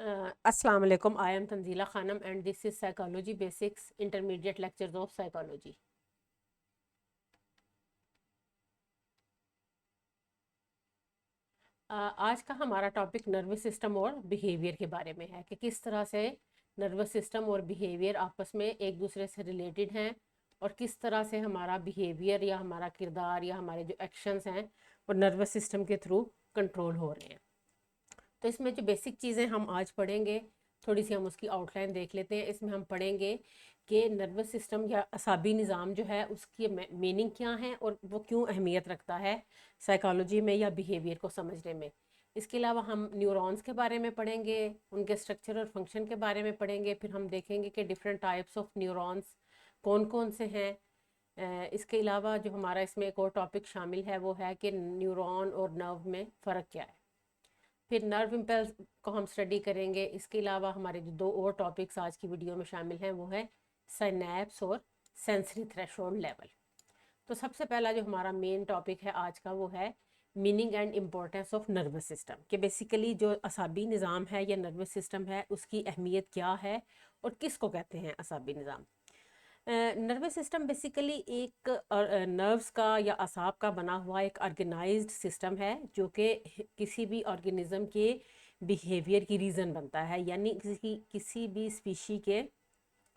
अस्सलाम वालेकुम। I am Tanzeela Khanam and this is psychology basics intermediate lectures of psychology. आज का हमारा टॉपिक नर्वस सिस्टम और बिहेवियर के बारे में है कि किस तरह से नर्वस सिस्टम और बिहेवियर आपस में एक दूसरे से रिलेटेड हैं और किस तरह से हमारा बिहेवियर या हमारा किरदार या हमारे जो एक्शंस हैं वो नर्वस सिस्टम के थ्रू कंट्रोल हो रहे हैं। तो इसमें जो बेसिक चीज़ें हम आज पढ़ेंगे, थोड़ी सी हम उसकी आउटलाइन देख लेते हैं। इसमें हम पढ़ेंगे कि नर्वस सिस्टम या असाबी निज़ाम जो है उसकी मीनिंग क्या है और वो क्यों अहमियत रखता है साइकोलॉजी में या बिहेवियर को समझने में। इसके अलावा हम न्यूरॉन्स के बारे में पढ़ेंगे, उनके स्ट्रक्चर और फंक्शन के बारे में पढ़ेंगे। फिर हम देखेंगे कि डिफरेंट टाइप्स ऑफ न्यूरॉन्स कौन कौन से हैं। इसके अलावा जो हमारा इसमें एक और टॉपिक शामिल है वो है कि न्यूरॉन और नर्व में फ़र्क क्या है। फिर नर्व इम्पल्स को हम स्टडी करेंगे। इसके अलावा हमारे जो दो और टॉपिक्स आज की वीडियो में शामिल हैं वो है साइनैप्स और सेंसरी थ्रेशोल्ड लेवल। तो सबसे पहला जो हमारा मेन टॉपिक है आज का वो है meaning and importance of nervous system, कि बेसिकली जो असाबी निज़ाम है या नर्वस सिस्टम है उसकी अहमियत क्या है और किसको कहते हैं असाबी निज़ाम। नर्वस सिस्टम बेसिकली एक नर्व्स का या असाब का बना हुआ एक ऑर्गेनाइज्ड सिस्टम है जो कि किसी भी ऑर्गेनिज्म के बिहेवियर की रीज़न बनता है, यानी किसी भी स्पीशी के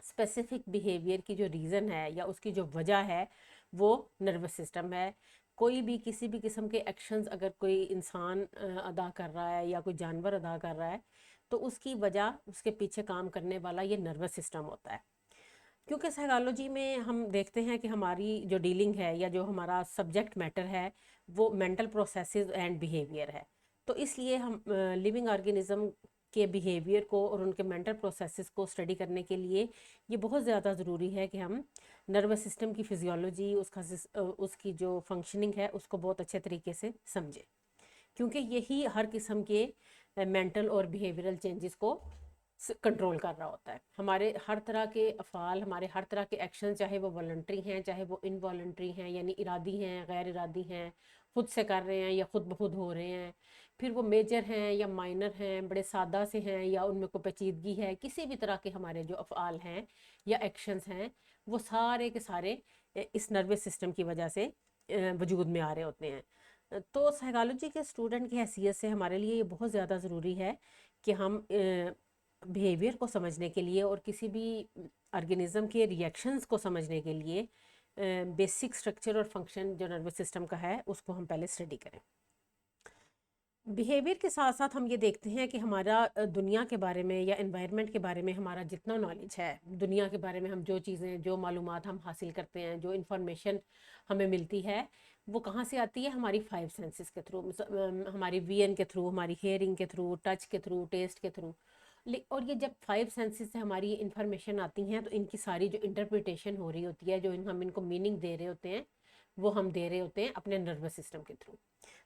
स्पेसिफिक बिहेवियर की जो रीज़न है या उसकी जो वजह है वो नर्वस सिस्टम है। कोई भी किसी भी किस्म के एक्शंस अगर कोई इंसान अदा कर रहा है या कोई जानवर अदा कर रहा है तो उसकी वजह उसके पीछे काम करने वाला ये नर्वस सिस्टम होता है। क्योंकि साइकोलॉजी में हम देखते हैं कि हमारी जो डीलिंग है या जो हमारा सब्जेक्ट मैटर है वो मेंटल प्रोसेसेस एंड बिहेवियर है। तो इसलिए हम लिविंग ऑर्गेनिज्म के बिहेवियर को और उनके मेंटल प्रोसेसेस को स्टडी करने के लिए ये बहुत ज़्यादा ज़रूरी है कि हम नर्वस सिस्टम की फिजियोलॉजी उसकी जो फंक्शनिंग है उसको बहुत अच्छे तरीके से समझें, क्योंकि यही हर किस्म के मेंटल और बिहेवियरल चेंजेस को कंट्रोल कर रहा होता है। हमारे हर तरह के अफ़ाल, हमारे हर तरह के एक्शन, चाहे वो वॉलंटरी हैं चाहे वो इनवॉलंटरी हैं, यानी इरादी हैं गैर इरादी हैं, खुद से कर रहे हैं या खुद ब खुद हो रहे हैं, फिर वो मेजर हैं या माइनर हैं, बड़े सादा से हैं या उनमें कोई पेचीदगी है, किसी भी तरह के हमारे जो अफ़ाल हैं या एक्शंस हैं वो सारे के सारे इस नर्वस सिस्टम की वजह से वजूद में आ रहे होते हैं। तो साइकोलॉजी के स्टूडेंट की हैसियत से हमारे लिए ये बहुत ज़्यादा ज़रूरी है कि हम बिहेवियर को समझने के लिए और किसी भी ऑर्गेनिज्म के रिएक्शंस को समझने के लिए बेसिक स्ट्रक्चर और फंक्शन जो नर्वस सिस्टम का है उसको हम पहले स्टडी करें। बिहेवियर के साथ साथ हम ये देखते हैं कि हमारा दुनिया के बारे में या एनवायरनमेंट के बारे में हमारा जितना नॉलेज है, दुनिया के बारे में हम जो चीज़ें जो मालूमात हम हासिल करते हैं, जो इन्फॉर्मेशन हमें मिलती है वो कहाँ से आती है, हमारी फाइव सेंसेस के थ्रू, हमारी विजन के थ्रू, हमारी हेयरिंग के थ्रू, टच के थ्रू, टेस्ट के थ्रू। और ये जब फाइव सेंसेस से हमारी इन्फॉर्मेशन आती हैं तो इनकी सारी जो इंटरप्रिटेशन हो रही होती है, जो हम इनको मीनिंग दे रहे होते हैं वो हम दे रहे होते हैं अपने नर्वस सिस्टम के थ्रू।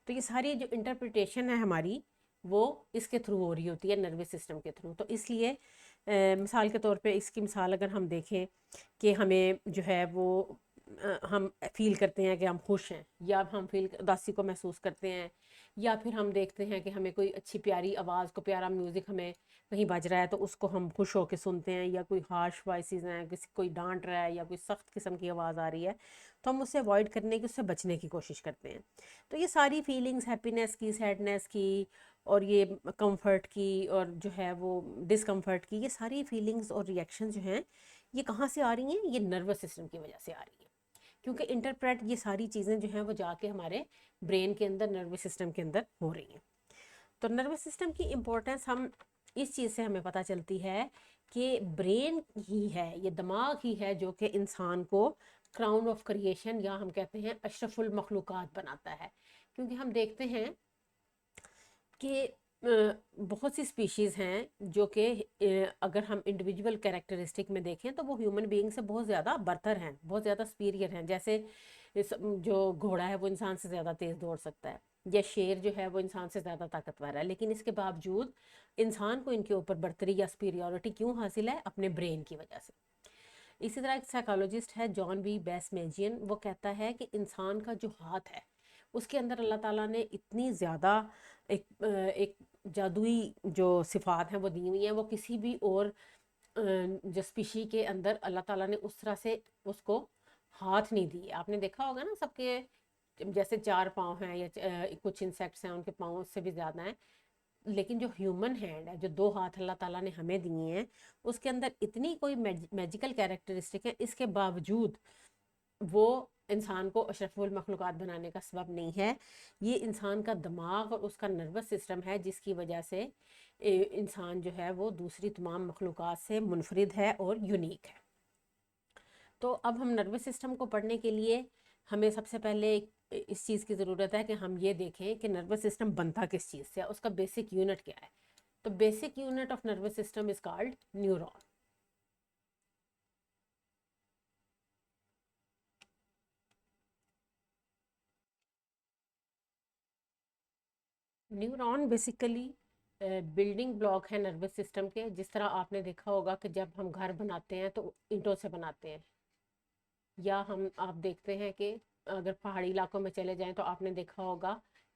तो ये सारी जो इंटरप्रिटेशन है हमारी वो इसके थ्रू हो रही होती है, नर्वस सिस्टम के थ्रू। तो इसलिए मिसाल के तौर पे इसकी मिसाल अगर हम देखें कि हमें जो है वो हम फील करते हैं कि हम खुश हैं या हम फील उदासी को महसूस करते हैं, या फिर हम देखते हैं कि हमें कोई अच्छी प्यारी आवाज़ को प्यारा म्यूज़िक हमें कहीं बज रहा है तो उसको हम खुश होकर सुनते हैं, या कोई हार्श वॉइसेस हैं, किसी कोई डांट रहा है या कोई सख्त किस्म की आवाज़ आ रही है तो हम उससे अवॉइड करने की, उससे बचने की कोशिश करते हैं। तो ये सारी फीलिंग्स हैप्पीनेस की, सैडनेस की और ये कंफर्ट की और जो है वो डिसकंफर्ट की, ये सारी फीलिंग्स और रिएक्शन जो हैं ये कहाँ से आ रही हैं, ये नर्वस सिस्टम की वजह से आ रही है। क्योंकि इंटरप्रेट ये सारी चीज़ें जो हैं वो जाके हमारे ब्रेन के अंदर, नर्वस सिस्टम के अंदर हो रही हैं। तो नर्वस सिस्टम की इम्पोर्टेंस हम इस चीज़ से हमें पता चलती है कि ब्रेन ही है, ये दिमाग ही है जो कि इंसान को क्राउन ऑफ क्रिएशन या हम कहते हैं अशरफुल मखलूक़ात बनाता है। क्योंकि हम देखते हैं कि बहुत सी स्पीशीज़ हैं जो कि अगर हम इंडिविजुअल कैरेक्टरिस्टिक में देखें तो वो ह्यूमन बीइंग से बहुत ज़्यादा बरतर हैं, बहुत ज़्यादा सुपीरियर हैं। जैसे जो घोड़ा है वो इंसान से ज़्यादा तेज़ दौड़ सकता है, या शेर जो है वो इंसान से ज़्यादा ताकतवर है, लेकिन इसके बावजूद इंसान को इनके ऊपर बर्तरी या सुपीरियरिटी क्यों हासिल है, अपने ब्रेन की वजह से। इसी तरह एक साइकोलॉजिस्ट है जॉन बी बेसमेजियन, वो कहता है कि इंसान का जो हाथ है उसके अंदर अल्लाह ताला ने इतनी ज़्यादा एक जादुई जो सिफात हैं वो दी हुई हैं, वो किसी भी और जो स्पीशी के अंदर अल्लाह ताला ने उस तरह से उसको हाथ नहीं दिए। आपने देखा होगा ना, सबके जैसे 4 पाँव हैं या कुछ इंसेक्ट्स हैं उनके पाँव उससे भी ज़्यादा हैं, लेकिन जो ह्यूमन हैंड है, जो 2 हाथ अल्लाह ताला ने हमें दिए हैं, उसके अंदर इतनी कोई मैजिकल कैरेक्टरिस्टिक है, इसके बावजूद वो इंसान को अशरफुल मखलूक़ात बनाने का सबब नहीं है। ये इंसान का दिमाग और उसका नर्वस सिस्टम है, जिसकी वजह से इंसान जो है वो दूसरी तमाम मखलूक़ात से मुनफरिद है और यूनिक है। तो अब हम नर्वस सिस्टम को पढ़ने के लिए हमें सबसे पहले इस चीज़ की ज़रूरत है कि हम ये देखें कि नर्वस सिस्टम बनता किस चीज़ से है, उसका बेसिक यूनिट क्या है। तो basic unit of nervous system is called neuron. Neuron basically building block है नर्वस सिस्टम के। जिस तरह आपने देखा होगा कि जब हम घर बनाते हैं तो ईंटों से बनाते हैं, या हम आप देखते हैं कि अगर पहाड़ी इलाकों में चले जाएं तो आपने देखा होगा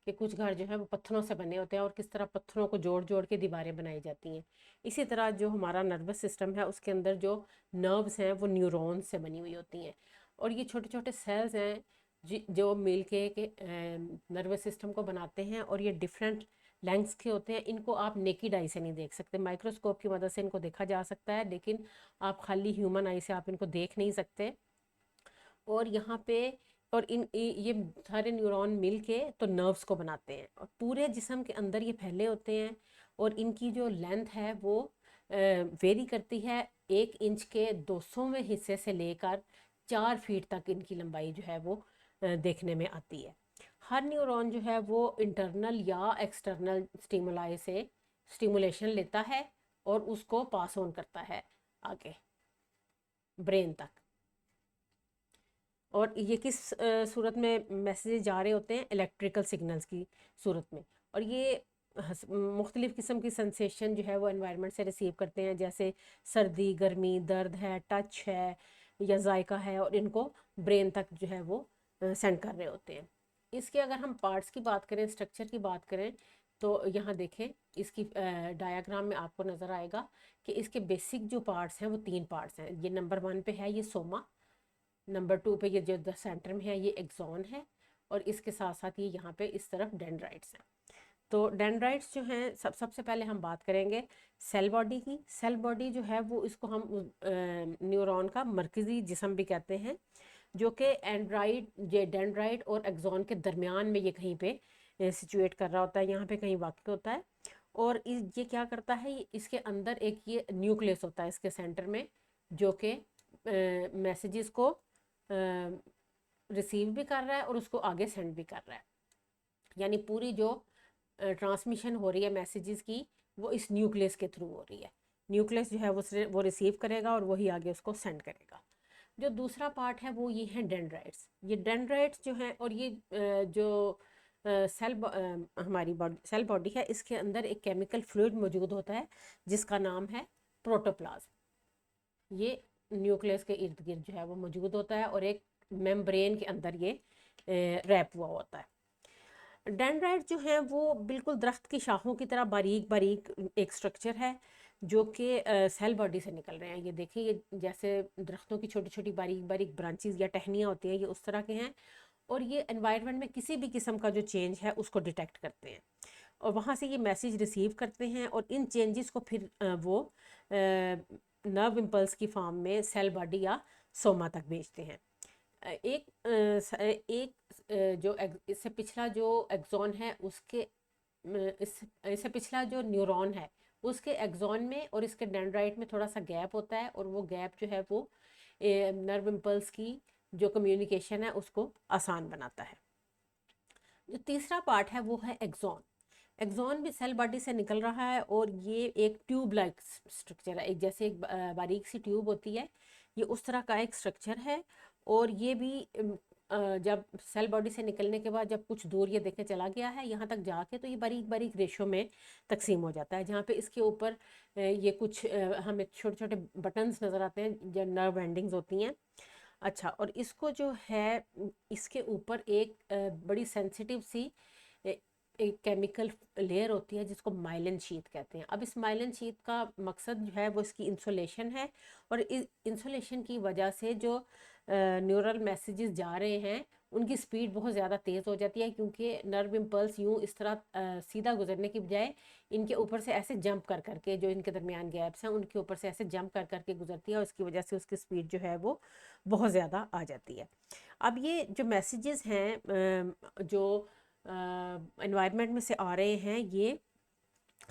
कि कुछ घर जो है वो पत्थरों से बने होते हैं और किस तरह पत्थरों को जोड़ जोड़ के दीवारें बनाई जाती हैं। इसी तरह जो हमारा नर्वस सिस्टम है उसके अंदर जो नर्व्स हैं वो न्यूरॉन्स से बनी हुई होती हैं, और ये छोटे छोटे सेल्स हैं जो मिल के नर्वस सिस्टम को बनाते हैं। और ये डिफरेंट लेंथ्स के होते हैं। इनको आप नेकेड आई से नहीं देख सकते, माइक्रोस्कोप की मदद से इनको देखा जा सकता है, लेकिन आप खाली ह्यूमन आई से आप इनको देख नहीं सकते। और यहाँ पे और ये सारे न्यूरॉन मिल के तो नर्व्स को बनाते हैं, और पूरे जिस्म के अंदर ये फैले होते हैं। और इनकी जो लेंथ है वो वेरी करती है, 1 इंच के 200वें हिस्से से लेकर 4 फीट तक इनकी लंबाई जो है वो देखने में आती है। हर न्यूरॉन जो है वो इंटरनल या एक्सटर्नल स्टिमुलाई से स्टिमुलेशन लेता है और उसको पास ऑन करता है आगे ब्रेन तक। और ये किस सूरत में मैसेज जा रहे होते हैं? इलेक्ट्रिकल सिग्नल्स की सूरत में। और ये मुख्तलिफ़ किस्म की सेंसेशन जो है वो एनवायरनमेंट से रिसीव करते हैं, जैसे सर्दी, गर्मी, दर्द है, टच है या जायका है, और इनको ब्रेन तक जो है वो सेंड कर रहे होते हैं। इसके अगर हम पार्ट्स की बात करें, स्ट्रक्चर की बात करें, तो यहाँ देखें इसकी डायग्राम में आपको नज़र आएगा कि इसके बेसिक जो पार्ट्स हैं वो 3 पार्ट्स हैं। ये नंबर 1 पे है ये सोमा, नंबर 2 पे ये जो सेंटर में है ये एक्सॉन है, और इसके साथ साथ ये यहाँ पे इस तरफ डेंड्राइट्स हैं। तो डेंड्राइट्स जो हैं सबसे पहले हम बात करेंगे सेल बॉडी की। सेल बॉडी जो है वो इसको हम न्यूरॉन का मरकज़ी जिस्म भी कहते हैं, जो कि डेंड्राइट और एक्सॉन के दरमियान में ये कहीं पे सिचुएट कर रहा होता है, यहाँ पे कहीं वाक़ होता है। और ये क्या करता है, इसके अंदर एक ये न्यूक्लियस होता है इसके सेंटर में, जो कि मैसेजेस को रिसीव भी कर रहा है और उसको आगे सेंड भी कर रहा है। यानी पूरी जो ट्रांसमिशन हो रही है मैसेजेस की, वो इस न्यूक्लियस के थ्रू हो रही है। न्यूक्लियस जो है वो रिसीव करेगा और वही आगे उसको सेंड करेगा। जो दूसरा पार्ट है वो ये है डेंड्राइट्स। ये डेंड्राइट्स जो है, और ये जो हमारी सेल बॉडी है, इसके अंदर एक केमिकल फ्लूइड मौजूद होता है जिसका नाम है प्रोटोप्लाज्म। ये न्यूक्लियस के इर्द गिर्द जो है वो मौजूद होता है, और एक मेम्ब्रेन के अंदर ये रैप हुआ होता है। डेंड्राइट जो है वो बिल्कुल दरख्त की शाखों की तरह बारीक बारीक एक स्ट्रक्चर है, जो कि सेल बॉडी से निकल रहे हैं। ये देखिए, ये जैसे दरख्तों की छोटी छोटी बारीक बारीक ब्रांचेस या टहनियाँ होती हैं, ये उस तरह के हैं। और ये एनवायरनमेंट में किसी भी किस्म का जो चेंज है उसको डिटेक्ट करते हैं, और वहाँ से ये मैसेज रिसीव करते हैं, और इन चेंजेस को फिर वो नर्व इम्पल्स की फॉर्म में सेल बॉडी या सोमा तक भेजते हैं। एक जो इससे पिछला जो एक्सॉन है उसके इससे पिछला जो न्यूरॉन है उसके एक्सॉन में और इसके डेंड्राइट में थोड़ा सा गैप होता है, और वो गैप जो है वो नर्व इम्पल्स की जो कम्युनिकेशन है उसको आसान बनाता है। जो तीसरा पार्ट है वो है एक्सॉन। एक्सॉन भी सेल बॉडी से निकल रहा है, और ये एक ट्यूब लाइक स्ट्रक्चर है, एक जैसे एक बारीक सी ट्यूब होती है, ये उस तरह का एक स्ट्रक्चर है। और ये भी जब सेल बॉडी से निकलने के बाद जब कुछ दूर ये देखने चला गया है यहाँ तक जाके, तो ये बारीक बारीक रेशों में तकसीम हो जाता है, जहाँ पे इसके ऊपर ये कुछ हमें छोटे छोटे बटन्स नज़र आते हैं जो नर्व एंडिंग्स होती हैं। अच्छा, और इसको जो है इसके ऊपर एक बड़ी सेंसिटिव सी एक केमिकल लेयर होती है जिसको माइलिन शीथ कहते हैं। अब इस माइलिन शीथ का मकसद जो है वो इसकी इंसुलेशन है, और इस इंसुलेशन की वजह से जो न्यूरल मैसेजेस जा रहे हैं उनकी स्पीड बहुत ज़्यादा तेज़ हो जाती है, क्योंकि नर्व इम्पल्स यूँ इस तरह सीधा गुजरने की बजाय इनके ऊपर से ऐसे जंप कर करके, जो इनके दरमियान गैप्स हैं उनके ऊपर से ऐसे जंप कर करके गुजरती है, और इसकी वजह से उसकी स्पीड जो है वो बहुत ज़्यादा आ जाती है। अब ये जो मैसेजेस हैं जो एनवायरनमेंट में से आ रहे हैं, ये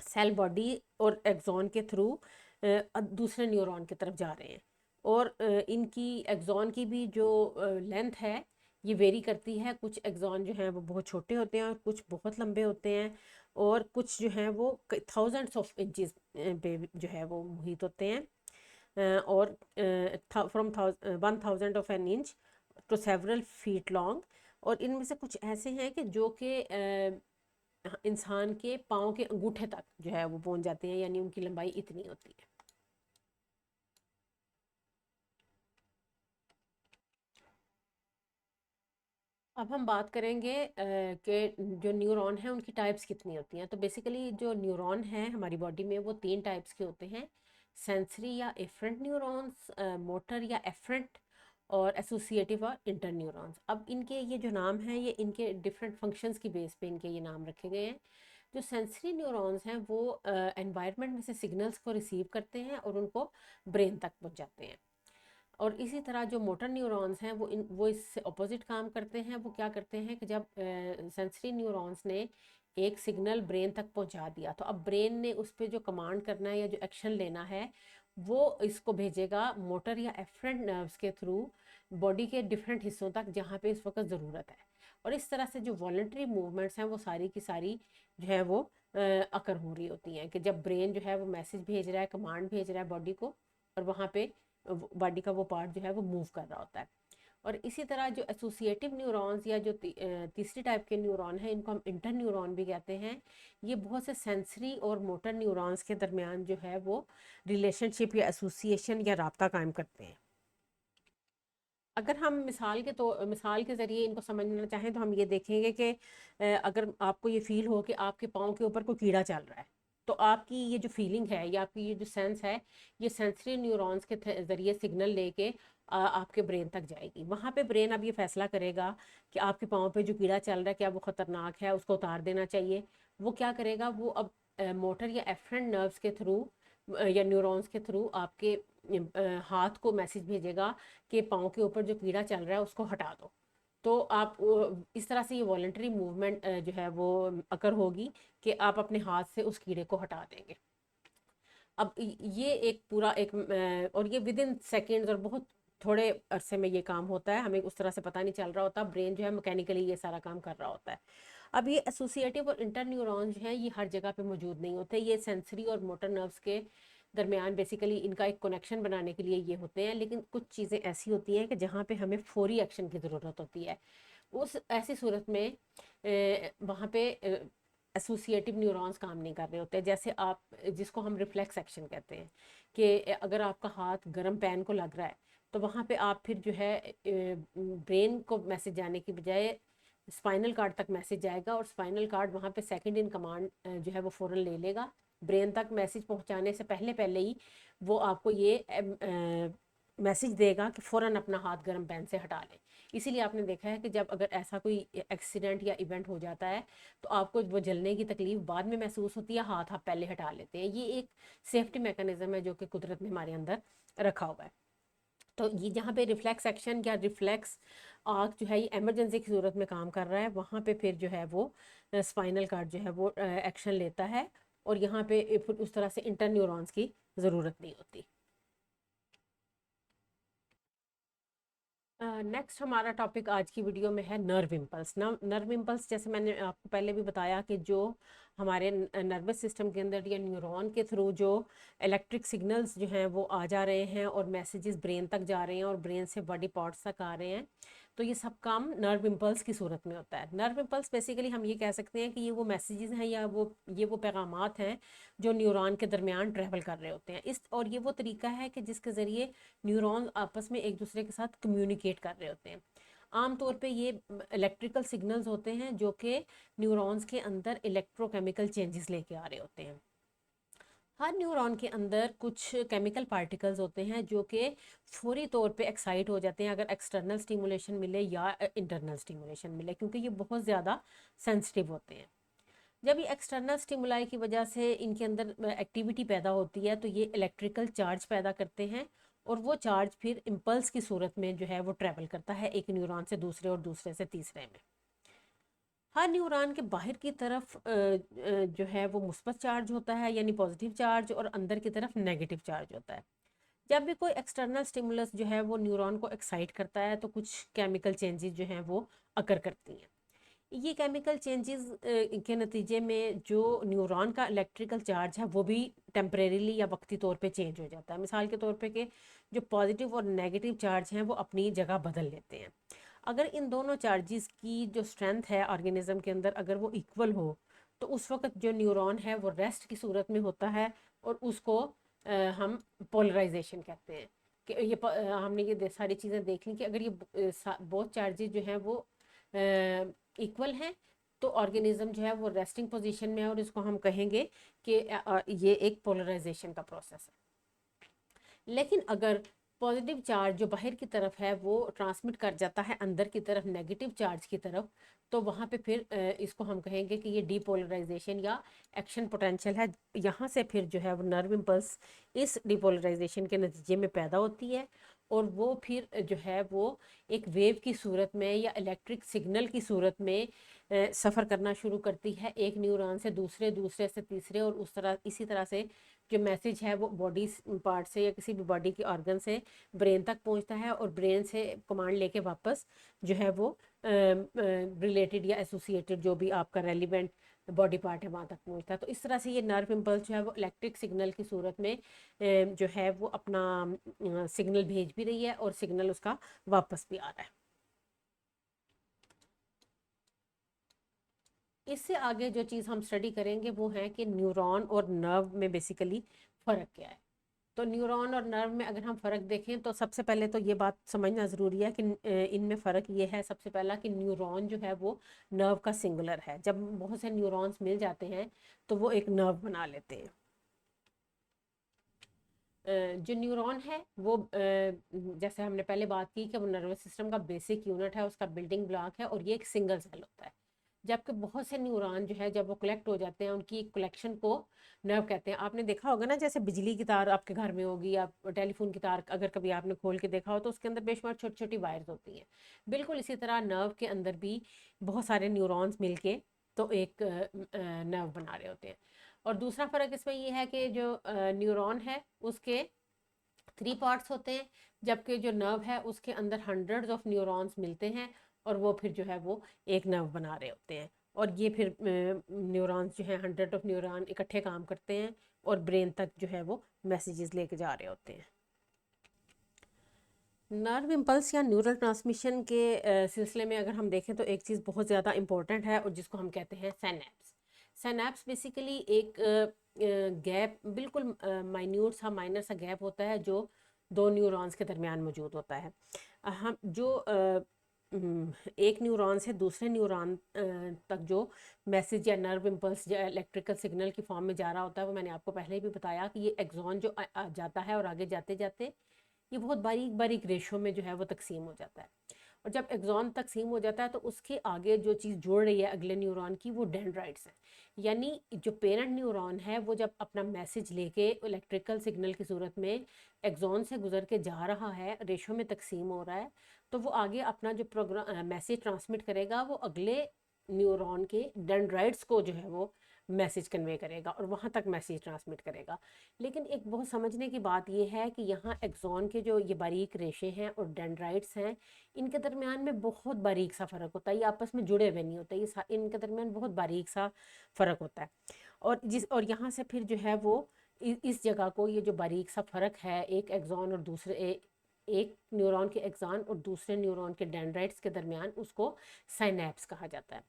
सेल बॉडी और एक्सॉन के थ्रू दूसरे न्यूरॉन की तरफ जा रहे हैं, और इनकी एक्सॉन की भी जो लेंथ है ये वेरी करती है। कुछ एक्सॉन जो हैं वो बहुत छोटे होते हैं और कुछ बहुत लंबे होते हैं, और कुछ जो हैं वो थाउजेंड्स ऑफ इंचज़ पे जो है वो मुहित होते हैं, और from 1,000 of an inch to several feet long. और इनमें से कुछ ऐसे हैं कि जो कि इंसान के पाँव के अंगूठे तक जो है वो पहुंच जाते हैं, यानी उनकी लंबाई इतनी होती है। अब हम बात करेंगे कि जो न्यूरॉन है उनकी टाइप्स कितनी होती हैं। तो बेसिकली जो न्यूरॉन है हमारी बॉडी में वो 3 टाइप्स के होते हैं: सेंसरी या एफरेंट न्यूरॉन्स, मोटर या एफरेंट, और एसोसिएटिव और इंटर न्यूरॉन्स। अब इनके ये जो नाम हैं ये इनके डिफरेंट फंक्शंस की बेस पे इनके ये नाम रखे गए हैं। जो सेंसरी न्यूरॉन्स हैं वो एनवायरनमेंट में से सिग्नल्स को रिसीव करते हैं और उनको ब्रेन तक पहुंचाते हैं। और इसी तरह जो मोटर न्यूरॉन्स हैं वो इससे अपोजिट काम करते हैं। वो क्या करते हैं कि जब सेंसरी न्यूरॉन्स ने एक सिग्नल ब्रेन तक पहुंचा दिया, तो अब ब्रेन ने उस पर जो कमांड करना है या जो एक्शन लेना है वो इसको भेजेगा मोटर या एफरेंट नर्व्स के थ्रू बॉडी के डिफरेंट हिस्सों तक जहाँ पे इस वक्त ज़रूरत है। और इस तरह से जो वॉलंटरी मूवमेंट्स हैं वो सारी की सारी जो है वो अकर हो रही होती हैं, कि जब ब्रेन जो है वो मैसेज भेज रहा है, कमांड भेज रहा है बॉडी को, और वहाँ पे बॉडी का वो पार्ट जो है वो मूव कर रहा होता है। और इसी तरह जो एसोसिएटिव न्यूरॉन्स या जो तीसरी टाइप के न्यूरॉन है इनको हम इंटर न्यूरॉन भी कहते हैं। ये बहुत से सेंसरी और मोटर न्यूरॉन्स के दरमियान जो है वो रिलेशनशिप या एसोसिएशन या राब्ता कायम करते हैं। अगर हम मिसाल के ज़रिए इनको समझना चाहें तो हम ये देखेंगे कि अगर आपको ये फील हो कि आपके पाँव के ऊपर कोई कीड़ा चल रहा है, तो आपकी ये जो फीलिंग है या आपकी ये जो सेंस है ये सेंसरी न्यूरॉन्स के ज़रिए सिग्नल लेके आपके ब्रेन तक जाएगी। वहाँ पे ब्रेन अब ये फैसला करेगा कि आपके पाँव पे जो कीड़ा चल रहा है क्या वो ख़तरनाक है, उसको उतार देना चाहिए। वो क्या करेगा, वो अब मोटर या एफरेंट नर्व्स के थ्रू या न्यूरॉन्स के थ्रू आपके हाथ को मैसेज भेजेगा कि पाँव के ऊपर जो कीड़ा चल रहा है उसको हटा दो। तो आप इस तरह से ये वॉलंटरी मूवमेंट जो है वो अकर होगी कि आप अपने हाथ से उस कीड़े को हटा देंगे। अब ये एक पूरा एक और ये विद इन सेकेंड्स और बहुत थोड़े अरसे में ये काम होता है, हमें उस तरह से पता नहीं चल रहा होता, ब्रेन जो है मैकेनिकली ये सारा काम कर रहा होता है। अब ये एसोसिएटिव और इंटर न्यूरॉन्स जो हैं ये हर जगह पे मौजूद नहीं होते। ये सेंसरी और मोटर नर्व्स के दरमियान बेसिकली इनका एक कनेक्शन बनाने के लिए ये होते हैं, लेकिन कुछ चीज़ें ऐसी होती हैं कि जहाँ पे हमें फौरी एक्शन की ज़रूरत होती है। उस ऐसी सूरत में वहाँ पे एसोसिएटिव न्यूरॉन्स काम नहीं कर रहे होते। जैसे आप जिसको हम रिफ्लेक्स एक्शन कहते हैं, कि अगर आपका हाथ गर्म पैन को लग रहा है तो वहाँ पे आप फिर जो है ब्रेन को मैसेज जाने की बजाय स्पाइनल कार्ड तक मैसेज जाएगा, और स्पाइनल कार्ड वहाँ पे सेकंड इन कमांड जो है वो फ़ौरन ले लेगा। ब्रेन तक मैसेज पहुँचाने से पहले पहले ही वो आपको ये मैसेज देगा कि फ़ौरन अपना हाथ गर्म पैन से हटा लें। इसीलिए आपने देखा है कि जब अगर ऐसा कोई एक्सीडेंट या इवेंट हो जाता है तो आपको वो जलने की तकलीफ बाद में महसूस होती है, हाथ आप पहले हटा लेते हैं। ये एक सेफ्टी मैकेनिज्म है जो कि कुदरत ने हमारे अंदर रखा हुआ है। तो ये जहाँ पे रिफ्लेक्स एक्शन या रिफ्लेक्स आर्क जो है ये इमरजेंसी की सूरत में काम कर रहा है, वहाँ पे फिर जो है वो स्पाइनल कार्ड जो है वो एक्शन लेता है, और यहाँ पे फिर उस तरह से इंटर न्यूरॉन्स की ज़रूरत नहीं होती। नेक्स्ट हमारा टॉपिक आज की वीडियो में है नर्व इम्पल्स। नर्व इम्पल्स जैसे मैंने आपको पहले भी बताया कि जो हमारे नर्वस सिस्टम के अंदर या न्यूरॉन के थ्रू जो इलेक्ट्रिक सिग्नल्स जो हैं वो आ जा रहे हैं और मैसेजेस ब्रेन तक जा रहे हैं और ब्रेन से बॉडी पार्ट्स तक आ रहे हैं, तो ये सब काम नर्व इम्पल्स की सूरत में होता है। नर्व इम्पल्स बेसिकली हम ये कह सकते हैं कि ये वो मैसेजेस हैं या वो पैगामात हैं जो न्यूरॉन के दरमियान ट्रैवल कर रहे होते हैं। और ये वो तरीका है कि जिसके ज़रिए न्यूरॉन आपस में एक दूसरे के साथ कम्युनिकेट कर रहे होते हैं। आमतौर पे ये इलेक्ट्रिकल सिग्नल्स होते हैं जो कि न्यूरॉन्स के अंदर इलेक्ट्रोकेमिकल चेंजेस लेके आ रहे होते हैं। हर न्यूरॉन के अंदर कुछ केमिकल पार्टिकल्स होते हैं जो कि फौरी तौर पे एक्साइट हो जाते हैं अगर एक्सटर्नल स्टिमुलेशन मिले या इंटरनल स्टिमुलेशन मिले, क्योंकि ये बहुत ज़्यादा सेंसिटिव होते हैं। जब ये एक्सटर्नल स्टिमुलाई की वजह से इनके अंदर एक्टिविटी पैदा होती है तो ये इलेक्ट्रिकल चार्ज पैदा करते हैं, और वो चार्ज फिर इम्पल्स की सूरत में जो है वो ट्रैवल करता है एक न्यूरॉन से दूसरे और दूसरे से तीसरे में। हर न्यूरॉन के बाहर की तरफ जो है वो मुस्बत चार्ज होता है यानी पॉजिटिव चार्ज, और अंदर की तरफ नेगेटिव चार्ज होता है। जब भी कोई एक्सटर्नल स्टिमुलस जो है वो न्यूरॉन को एक्साइट करता है तो कुछ केमिकल चेंजेस जो हैं वो अकर करती हैं। ये केमिकल चेंजेस के नतीजे में जो न्यूरॉन का इलेक्ट्रिकल चार्ज है वो भी टेम्परेरीली या वक्ती तौर पे चेंज हो जाता है। मिसाल के तौर पे कि जो पॉजिटिव और नेगेटिव चार्ज हैं वो अपनी जगह बदल लेते हैं। अगर इन दोनों चार्जेस की जो स्ट्रेंथ है ऑर्गेनिज्म के अंदर अगर वो इक्वल हो तो उस वक्त जो न्यूरॉन है वो रेस्ट की सूरत में होता है, और उसको हम पोलराइजेशन कहते हैं। कि ये हमने ये सारी चीज़ें देख ली कि अगर ये बहुत चार्जेस जो हैं वो इक्वल हैं तो ऑर्गेनिज्म जो है वो रेस्टिंग पोजीशन में है, और इसको हम कहेंगे कि ये एक पोलराइजेशन का प्रोसेस है। लेकिन अगर पॉजिटिव चार्ज जो बाहर की तरफ है वो ट्रांसमिट कर जाता है अंदर की तरफ नेगेटिव चार्ज की तरफ, तो वहाँ पे फिर इसको हम कहेंगे कि ये डीपोलराइजेशन या एक्शन पोटेंशियल है। यहाँ से फिर जो है वो नर्व इम्पल्स इस डीपोलराइजेशन के नतीजे में पैदा होती है, और वो फिर जो है वो एक वेव की सूरत में या इलेक्ट्रिक सिग्नल की सूरत में सफ़र करना शुरू करती है एक न्यूरॉन से दूसरे, दूसरे से तीसरे, और उस तरह इसी तरह से जो मैसेज है वो बॉडी पार्ट से या किसी भी बॉडी के ऑर्गन से ब्रेन तक पहुंचता है, और ब्रेन से कमांड लेके वापस जो है वो रिलेटेड या एसोसिएटेड जो भी आपका रेलिवेंट बॉडी पार्ट है वहाँ तक पहुंचता है। तो इस तरह से ये नर्व इम्पल्स जो है वो इलेक्ट्रिक सिग्नल की सूरत में जो है वो अपना सिग्नल भेज भी रही है और सिग्नल उसका वापस भी आ रहा है। इससे आगे जो चीज़ हम स्टडी करेंगे वो है कि न्यूरॉन और नर्व में बेसिकली फ़र्क क्या है। तो न्यूरॉन और नर्व में अगर हम फ़र्क देखें तो सबसे पहले तो ये बात समझना ज़रूरी है कि इनमें फ़र्क ये है सबसे पहला कि न्यूरॉन जो है वो नर्व का सिंगुलर है। जब बहुत से न्यूरॉन्स मिल जाते हैं तो वो एक नर्व बना लेते हैं। जो न्यूरॉन है वो जैसे हमने पहले बात की कि वो नर्वस सिस्टम का बेसिक यूनिट है, उसका बिल्डिंग ब्लॉक है, और ये एक सिंगल सेल होता है। जबकि बहुत से न्यूरॉन जो है जब वो कलेक्ट हो जाते हैं उनकी कलेक्शन को नर्व कहते हैं। आपने देखा होगा ना, जैसे बिजली की तार आपके घर में होगी या टेलीफोन की तार अगर कभी आपने खोल के देखा हो तो उसके अंदर बेशुमार छोटी छोटी वायर्स होती हैं। बिल्कुल इसी तरह नर्व के अंदर भी बहुत सारे न्यूरॉन्स मिलके तो एक नर्व बना रहे होते हैं। और दूसरा फ़र्क इसमें ये है कि जो न्यूरॉन है उसके 3 पार्ट्स होते हैं, जबकि जो नर्व है उसके अंदर हंड्रेड्स ऑफ न्यूरॉन्स मिलते हैं, और वो फिर जो है वो एक नर्व बना रहे होते हैं। और ये फिर न्यूरॉन्स जो है 100 ऑफ न्यूरॉन इकट्ठे काम करते हैं और ब्रेन तक जो है वो मैसेजेस लेके जा रहे होते हैं। नर्व इम्पल्स या न्यूरल ट्रांसमिशन के सिलसिले में अगर हम देखें तो एक चीज़ बहुत ज़्यादा इंपॉर्टेंट है और जिसको हम कहते हैं सैनैप्स। सैनैप्स बेसिकली एक गैप, बिल्कुल माइन्यूट सा माइनर सा गैप होता है जो दो न्यूरॉन्स के दरमियान मौजूद होता है। हम जो एक न्यूरॉन से दूसरे न्यूरॉन तक जो मैसेज या नर्व इम्पल्स या इलेक्ट्रिकल सिग्नल की फॉर्म में जा रहा होता है वो मैंने आपको पहले ही भी बताया कि ये एक्सॉन जो जाता है और आगे जाते जाते ये बहुत बारीक बारीक रेशो में जो है वो तकसीम हो जाता है। और जब एक्सॉन तकसीम हो जाता है तो उसके आगे जो चीज़ जोड़ रही है अगले न्यूरॉन की वो डेंड्राइट्स हैं। यानी जो पेरेंट न्यूरॉन है वो जब अपना मैसेज लेके इलेक्ट्रिकल सिग्नल की सूरत में एक्सॉन से गुजर के जा रहा है, रेशो में तकसीम हो रहा है, तो वो आगे अपना जो प्रोग्राम मैसेज ट्रांसमिट करेगा वो अगले न्यूरॉन के डेंड्राइट्स को जो है वो मैसेज कन्वे करेगा और वहाँ तक मैसेज ट्रांसमिट करेगा। लेकिन एक बहुत समझने की बात यह है कि यहाँ एक्सॉन के जो ये बारीक रेशे हैं और डेंड्राइट्स हैं इनके दरमियान में बहुत बारीक सा फ़र्क होता है। ये आपस में जुड़े हुए नहीं होते, ये इनके दरमियान बहुत बारीक सा फ़र्क होता है। और यहाँ से फिर जो है वो इस जगह को, ये जो बारीक सा फ़र्क है एक एक्सॉन और दूसरे एक न्यूरॉन के एक्सॉन और दूसरे न्यूरॉन के डेंड्राइट्स के दरमियान, उसको साइनैप्स कहा जाता है।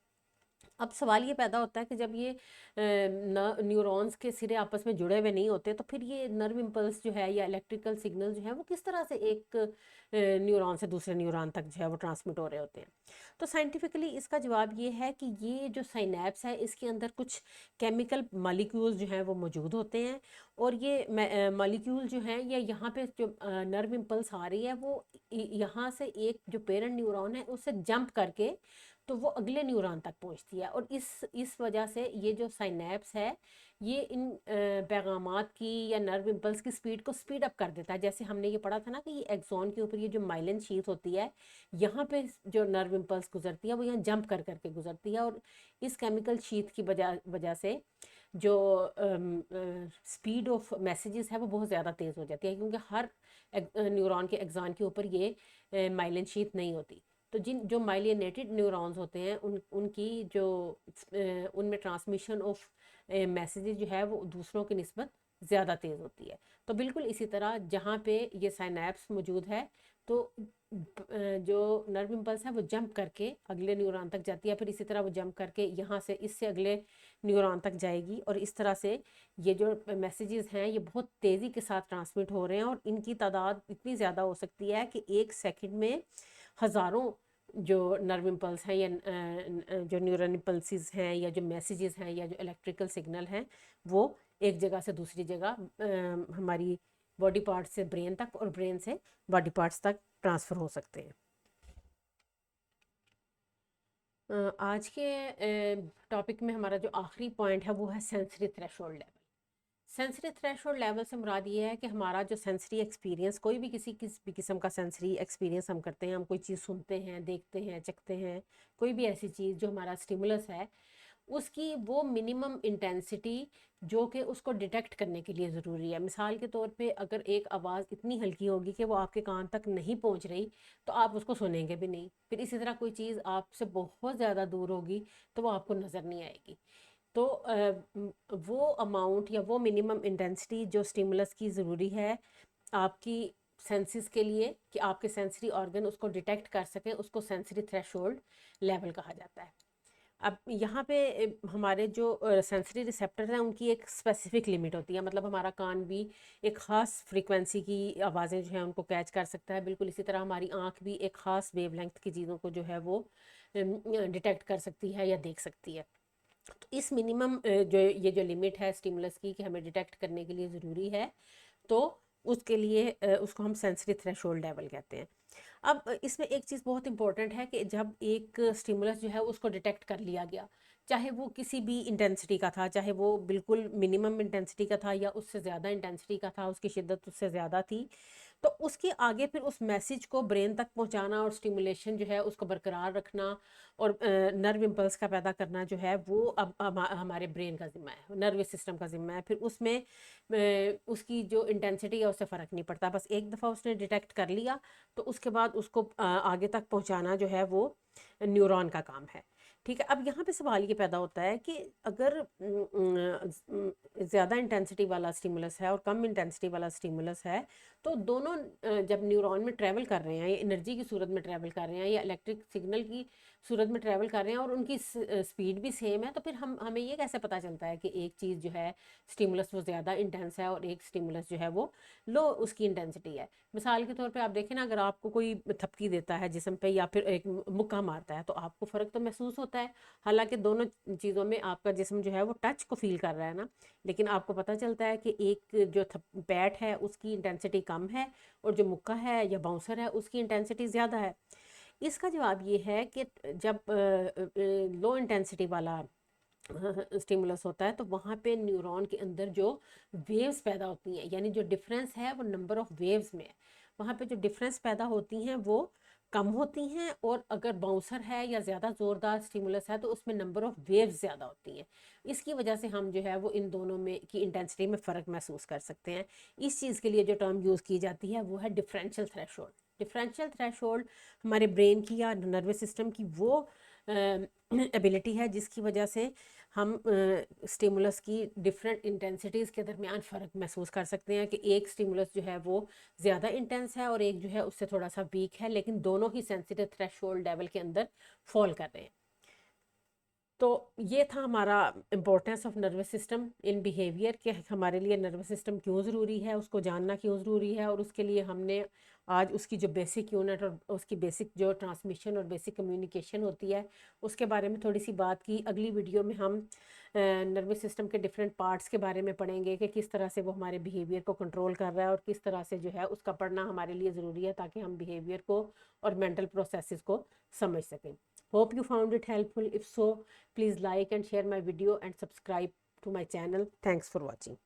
अब सवाल ये पैदा होता है कि जब ये न्यूरॉन्स के सिरे आपस में जुड़े हुए नहीं होते तो फिर ये नर्व इम्पल्स जो है या इलेक्ट्रिकल सिग्नल जो है वो किस तरह से एक न्यूरॉन से दूसरे न्यूरॉन तक जो है वो ट्रांसमिट हो रहे होते हैं। तो साइंटिफिकली इसका जवाब ये है कि ये जो साइनैप्स है इसके अंदर कुछ केमिकल मॉलिक्यूल्स जो हैं वो मौजूद होते हैं, और ये मॉलिक्यूल जो हैं या यहाँ पे जो नर्व इम्पल्स आ रही है वो यहाँ से एक जो पेरेंट न्यूरॉन है उससे जंप करके तो वो अगले न्यूरॉन तक पहुंचती है, और इस वजह से ये जो साइनैप्स है ये इन पैगामात की या नर्व इम्पल्स की स्पीड को स्पीड अप कर देता है। जैसे हमने ये पढ़ा था ना कि ये एक्सॉन के ऊपर ये जो माइलिन शीथ होती है, यहाँ पे जो नर्व इम्पल्स गुजरती है वो यहाँ जंप कर करके गुजरती है, और इस केमिकल शीथ की वजह से जो स्पीड ऑफ मैसेजेस है वो बहुत ज़्यादा तेज़ हो जाती है, क्योंकि हर न्यूरॉन के एक्सॉन के ऊपर ये माइलिन शीथ नहीं होती। तो जो माइलिनेटेड न्यूरॉन्स होते हैं उनकी जो उनमें ट्रांसमिशन ऑफ मैसेजेस जो है वो दूसरों की निस्बत ज़्यादा तेज़ होती है। तो बिल्कुल इसी तरह जहाँ पे ये साइनैप्स मौजूद है तो जो नर्व इम्पल्स है वो जंप करके अगले न्यूरॉन तक जाती है, फिर इसी तरह वो जंप करके यहाँ से इससे अगले न्यूरॉन तक जाएगी, और इस तरह से ये जो मैसेजेस हैं ये बहुत तेज़ी के साथ ट्रांसमिट हो रहे हैं, और इनकी तादाद इतनी ज़्यादा हो सकती है कि एक सेकंड में हज़ारों जो नर्व इम्पल्स हैं या जो न्यूरल इम्पल्सिस हैं या जो मैसेजेस हैं या जो इलेक्ट्रिकल सिग्नल हैं वो एक जगह से दूसरी जगह हमारी बॉडी पार्ट्स से ब्रेन तक और ब्रेन से बॉडी पार्ट्स तक ट्रांसफ़र हो सकते हैं। आज के टॉपिक में हमारा जो आखिरी पॉइंट है वो है sensory threshold level. Sensory threshold level से मुराद ये है कि हमारा जो सेंसरी एक्सपीरियंस, कोई भी किसी भी किस्म का सेंसरी एक्सपीरियंस हम करते हैं, हम कोई चीज़ सुनते हैं, देखते हैं, चखते हैं, कोई भी ऐसी चीज़ जो हमारा स्टिमुलस है, उसकी वो मिनिमम इंटेंसिटी जो कि उसको डिटेक्ट करने के लिए ज़रूरी है। मिसाल के तौर पे अगर एक आवाज़ इतनी हल्की होगी कि वो आपके कान तक नहीं पहुंच रही तो आप उसको सुनेंगे भी नहीं। फिर इसी तरह कोई चीज़ आपसे बहुत ज़्यादा दूर होगी तो वो आपको नज़र नहीं आएगी। तो वो अमाउंट या वो मिनिमम इंटेंसिटी जो स्टिमुलस की ज़रूरी है आपकी सेंसेस के लिए कि आपके सेंसरी ऑर्गन उसको डिटेक्ट कर सकें, उसको सेंसरी थ्रेशोल्ड लेवल कहा जाता है। अब यहाँ पे हमारे जो सेंसरी रिसेप्टर हैं उनकी एक स्पेसिफिक लिमिट होती है, मतलब हमारा कान भी एक ख़ास फ्रीक्वेंसी की आवाज़ें जो हैं उनको कैच कर सकता है। बिल्कुल इसी तरह हमारी आँख भी एक ख़ास वेवलेंथ की चीज़ों को जो है वो डिटेक्ट कर सकती है या देख सकती है। तो इस मिनिमम जो ये जो लिमिट है स्टिमुलस की कि हमें डिटेक्ट करने के लिए ज़रूरी है, तो उसके लिए उसको हम सेंसरी थ्रेशोल्ड लेवल कहते हैं। अब इसमें एक चीज़ बहुत इंपॉर्टेंट है कि जब एक स्टिमुलस जो है उसको डिटेक्ट कर लिया गया, चाहे वो किसी भी इंटेंसिटी का था, चाहे वो बिल्कुल मिनिमम इंटेंसिटी का था या उससे ज़्यादा इंटेंसिटी का था, उसकी शिद्दत उससे ज़्यादा थी, तो उसके आगे फिर उस मैसेज को ब्रेन तक पहुंचाना और स्टिमुलेशन जो है उसको बरकरार रखना और नर्व इम्पल्स का पैदा करना जो है वो अब हमारे ब्रेन का ज़िम्मा है, नर्वस सिस्टम का ज़िम्मा है। फिर उसमें उसकी जो इंटेंसिटी है उससे फ़र्क नहीं पड़ता, बस एक दफ़ा उसने डिटेक्ट कर लिया तो उसके बाद उसको आगे तक पहुंचाना जो है वो न्यूरॉन का काम है। ठीक है, अब यहाँ पे सवाल ये पैदा होता है कि अगर ज़्यादा इंटेंसिटी वाला स्टिमुलस है और कम इंटेंसिटी वाला स्टिमुलस है, तो दोनों जब न्यूरॉन में ट्रैवल कर रहे हैं या एनर्जी की सूरत में ट्रैवल कर रहे हैं या इलेक्ट्रिक सिग्नल की सूरत में ट्रैवल कर रहे हैं और उनकी स्पीड भी सेम है, तो फिर हमें ये कैसे पता चलता है कि एक चीज़ जो है स्टिमुलस वो ज़्यादा इंटेंस है और एक स्टिमुलस जो है वो लो उसकी इंटेंसिटी है। मिसाल के तौर पे आप देखें ना, अगर आपको कोई थपकी देता है जिस्म पे या फिर एक मुक्का मारता है तो आपको फ़र्क तो महसूस होता है, हालांकि दोनों चीज़ों में आपका जिस्म जो है वो टच को फील कर रहा है ना, लेकिन आपको पता चलता है कि एक जो पैट है उसकी इंटेंसिटी कम है और जो मुक्का है या बाउंसर है उसकी इंटेंसिटी ज़्यादा है। इसका जवाब ये है कि जब लो इंटेंसिटी वाला स्टिमुलस होता है तो वहाँ पे न्यूरॉन के अंदर जो वेव्स पैदा होती हैं, यानी जो डिफरेंस है वो नंबर ऑफ वेव्स में है, वहाँ पे जो डिफरेंस पैदा होती हैं वो कम होती हैं, और अगर बाउंसर है या ज़्यादा ज़ोरदार स्टिमुलस है तो उसमें नंबर ऑफ वेव्स ज़्यादा होती हैं। इसकी वजह से हम जो है वो इन दोनों में की इंटेंसिटी में फ़र्क महसूस कर सकते हैं। इस चीज़ के लिए जो टर्म यूज़ की जाती है वो है डिफरेंशियल थ्रेशोल्ड। डिफरेंशियल थ्रेशोल्ड हमारे ब्रेन की या नर्वस सिस्टम की वो एबिलिटी है जिसकी वजह से हम स्टिमुलस की डिफरेंट इंटेंसिटीज़ के दरमियान फ़र्क महसूस कर सकते हैं कि एक स्टिमुलस जो है वो ज़्यादा इंटेंस है और एक जो है उससे थोड़ा सा वीक है, लेकिन दोनों ही सेंसिटिव थ्रेशोल्ड लेवल के अंदर फॉल कर रहे हैं। तो ये था हमारा importance of nervous system in behaviour, कि हमारे लिए नर्वस सिस्टम क्यों ज़रूरी है, उसको जानना क्यों ज़रूरी है, और उसके लिए हमने आज उसकी जो बेसिक यूनिट और उसकी बेसिक जो ट्रांसमिशन और बेसिक कम्युनिकेशन होती है उसके बारे में थोड़ी सी बात की। अगली वीडियो में हम नर्वस सिस्टम के डिफरेंट पार्ट्स के बारे में पढ़ेंगे कि किस तरह से वो हमारे बिहेवियर को कंट्रोल कर रहा है और किस तरह से जो है उसका पढ़ना हमारे लिए ज़रूरी है ताकि हम बिहेवियर को और मेंटल प्रोसेसेस को समझ सकें। Hope you found it helpful. If so, please like and share my video and subscribe to my channel. Thanks for watching.